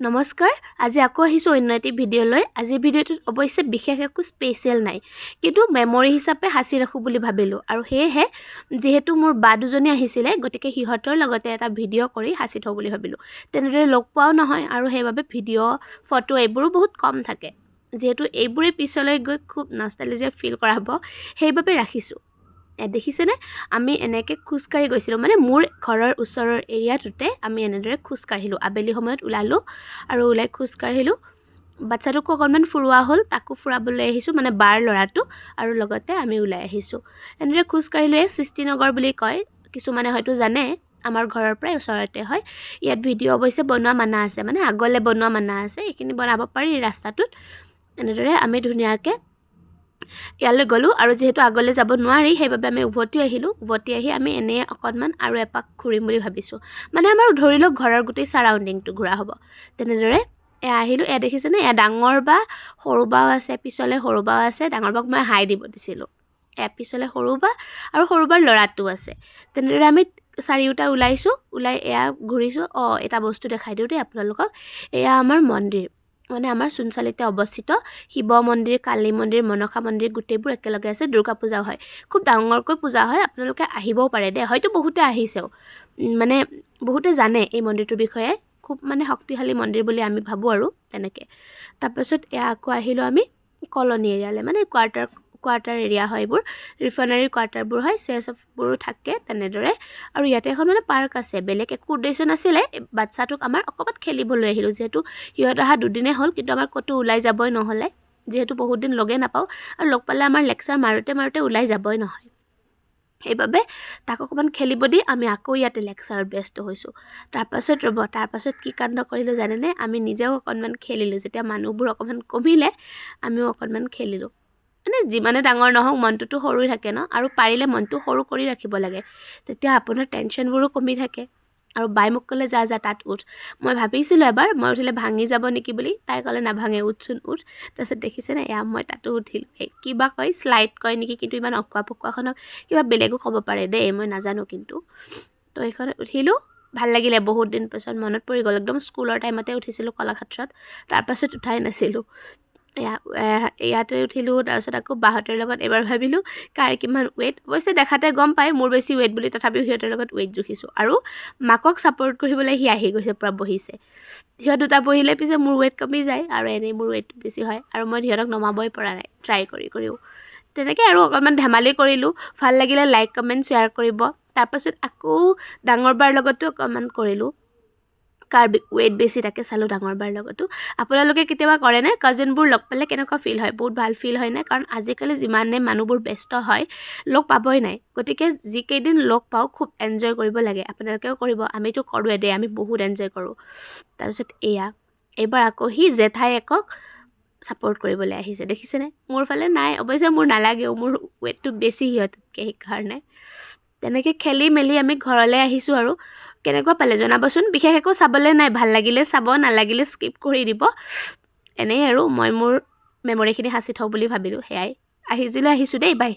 নমস্কাৰ আজি আকৌ আহিছোঁ অন্য এটি ভিডিঅ'লৈ আজিৰ ভিডিঅ'টোত অৱশ্যে বিশেষ একো স্পেচিয়েল নাই কিন্তু মেমৰি হিচাপে সাঁচি ৰাখোঁ বুলি ভাবিলোঁ আৰু সেয়েহে যিহেতু মোৰ বা দুজনী আহিছিলে গতিকে সিহঁতৰ লগতে এটা ভিডিঅ' কৰি সাঁচি থওঁ বুলি ভাবিলোঁ তেনেদৰে লগ পোৱাও নহয় আৰু সেইবাবে ভিডিঅ' ফটো এইবোৰো বহুত কম থাকে যিহেতু এইবোৰে পিছলৈ গৈ খুব নষ্টালজিয়া ফিল কৰাব সেইবাবে ৰাখিছোঁ দেখিছেনে আমি এনেকৈ খোজকাঢ়ি গৈছিলোঁ মানে মোৰ ঘৰৰ ওচৰৰ এৰিয়াটোতে আমি এনেদৰে খোজকাঢ়িলোঁ আবেলি সময়ত ওলালোঁ আৰু ওলাই খোজকাঢ়িলোঁ বাচ্চাটোকো অকণমান ফুৰোৱা হ'ল তাকো ফুৰাবলৈ আহিছোঁ মানে বাৰ ল'ৰাটো আৰু লগতে আমি ওলাই আহিছোঁ এনেদৰে খোজকাঢ়িলোঁ সৃষ্টিনগৰ বুলি কয় কিছুমানে হয়তো জানে আমাৰ ঘৰৰ পৰাই ওচৰতে হয় ইয়াত ভিডিঅ' অৱশ্যে বনোৱা মানা আছে মানে আগলৈ বনোৱা মানা আছে এইখিনি বনাব পাৰি ৰাস্তাটোত এনেদৰে আমি ধুনীয়াকৈ ইয়ালৈ গ'লোঁ আৰু যিহেতু আগলৈ যাব নোৱাৰি সেইবাবে আমি উভতি আহিলোঁ উভতি আহি আমি এনেই অকণমান আৰু এপাক ঘূৰিম বুলি ভাবিছোঁ মানে আমাৰ ধৰি লওক ঘৰৰ গোটেই ছাৰাউণ্ডিংটো ঘূৰা হ'ব তেনেদৰে আহিলোঁ দেখিছেনে ডাঙৰ বা সৰু বাও আছে পিছলৈ সৰু বাও আছে ডাঙৰ বাক মই হাই দিব দিছিলোঁ পিছলৈ সৰু বা আৰু সৰু বাৰ ল'ৰাটো আছে তেনেদৰে আমি চাৰিওটা ওলাইছোঁ ওলাই ঘূৰিছোঁ এটা বস্তু দেখাই দিওঁ দেই আপোনালোকক এয়া আমাৰ মন্দিৰ মানে আমাৰ চোনচালিতে অৱস্থিত শিৱ মন্দিৰ কালী মন্দিৰ মনসা মন্দিৰ গোটেইবোৰ একেলগে আছে দুৰ্গা পূজাও হয় খুব ডাঙৰকৈ পূজা হয় আপোনালোকে আহিবও পাৰে দেই হয়তো বহুতে আহিছেও মানে বহুতে জানে এই মন্দিৰটোৰ বিষয়ে খুব মানে শক্তিশালী মন্দিৰ বুলি আমি ভাবোঁ আৰু তেনেকৈ তাৰপাছত আকৌ আহিলোঁ আমি কলনী এৰিয়ালৈ মানে কোৱাৰ্টাৰ এৰিয়া হয় এইবোৰ ৰিফাইনাৰী কোৱাৰ্টাৰবোৰ হয় চেফবোৰো থাকে তেনেদৰে আৰু ইয়াতে এখন মানে পাৰ্ক আছে বেলেগ একো উদ্দেশ্য নাছিলে বাচ্চাটোক আমাৰ অকণমান খেলিবলৈ আহিলোঁ যিহেতু সিহঁত অহা দুদিনেই হ'ল কিন্তু আমাৰ ক'তো ওলাই যাবই নহ'লে যিহেতু বহুত দিন লগেই নাপাওঁ আৰু লগ পালে আমাৰ লেকচাৰ মাৰোঁতে ওলাই যাবই নহয় সেইবাবে তাক অকণমান খেলিব দি আমি আকৌ ইয়াতে লেকচাৰত ব্যস্ত হৈছোঁ তাৰপাছত কি কাণ্ড কৰিলোঁ জানেনে আমি নিজেও অকণমান খেলিলোঁ যেতিয়া মানুহবোৰ অকণমান কমিলে আমিও অকণমান খেলিলোঁ মানে যিমানে ডাঙৰ নহওক মনটোতো সৰু থাকে ন আৰু পাৰিলে মনটো সৰু কৰি ৰাখিব লাগে তেতিয়া আপোনাৰ টেনশ্যনবোৰো কমি থাকে আৰু বাই মোক ক'লে যা তাত উঠ মই ভাবিছিলোঁ এবাৰ মই উঠিলে ভাঙি যাব নেকি বুলি তাই ক'লে নাভাঙে উঠচোন উঠ তাৰপিছত দেখিছেনে মই তাতো উঠিলোঁ কিবা কয় শ্লাইড কয় নেকি কিন্তু ইমান অকোৱা পকোৱাখনক কিবা বেলেগো ক'ব পাৰে দেই মই নাজানো কিন্তু তো এইখনত উঠিলোঁ ভাল লাগিলে বহুত দিন পাছত মনত পৰি গ'ল একদম স্কুলৰ টাইমতে উঠিছিলোঁ কলাক্ষেত্ৰত তাৰপাছত উঠাই নাছিলোঁ ইয়াতে উঠিলোঁ তাৰপিছত আকৌ বাহঁতৰ লগত এবাৰ ভাবিলোঁ কাৰ কিমান ৱেইট অৱশ্যে দেখাতে গম পায় মোৰ বেছি ৱেইট বুলি তথাপিও সিহঁতৰ লগত ৱেইট জুখিছোঁ আৰু মাকক ছাপৰ্ট কৰিবলৈ সি আহি গৈছে পূৰা বহিছে সিহঁত দুটা বহিলে পিছে মোৰ ৱেইট কমি যায় আৰু এনেই মোৰ ৱেইট বেছি হয় আৰু মই সিহঁতক নমাবই পৰা নাই ট্ৰাই কৰিও তেনেকৈ আৰু অকণমান ধেমালি কৰিলোঁ ভাল লাগিলে লাইক কমেণ্ট শ্বেয়াৰ কৰিব তাৰপাছত আকৌ ডাঙৰ বাৰ লগতো অকণমান কৰিলোঁ কাৰ ৱেইট বেছি থাকে চালোঁ ডাঙৰ বাৰ লগতো আপোনালোকে কেতিয়াবা কৰেনে কাজিনবোৰ লগ পালে কেনেকুৱা ফিল হয় বহুত ভাল ফিল হয়নে কাৰণ আজিকালি যিমানে মানুহবোৰ ব্যস্ত হয় লগ পাবই নাই গতিকে যিকেইদিন লগ পাওঁ খুব এনজয় কৰিব লাগে আপোনালোকেও কৰিব আমিতো কৰোঁৱে দেই আমি বহুত এনজয় কৰোঁ তাৰপিছত এইবাৰ আকৌ সি জেঠাই একক ছাপৰ্ট কৰিবলৈ আহিছে দেখিছেনে মোৰ ফালে নাই অৱশ্যে মোৰ নালাগেও মোৰ ৱেইটটো বেছি সিহঁততকৈ সেইকাৰণে তেনেকৈ খেলি মেলি আমি ঘৰলৈ আহিছোঁ আৰু কেনেকুৱা পালে জনাবচোন বিশেষ একো চাবলৈ নাই ভাল লাগিলে চাব নালাগিলে স্কিপ কৰি দিব এনেই আৰু মই মোৰ মেমৰিখিনি সাঁচি থওঁ বুলি ভাবিলোঁ সেয়াই আহিছিলোঁ দেই বাই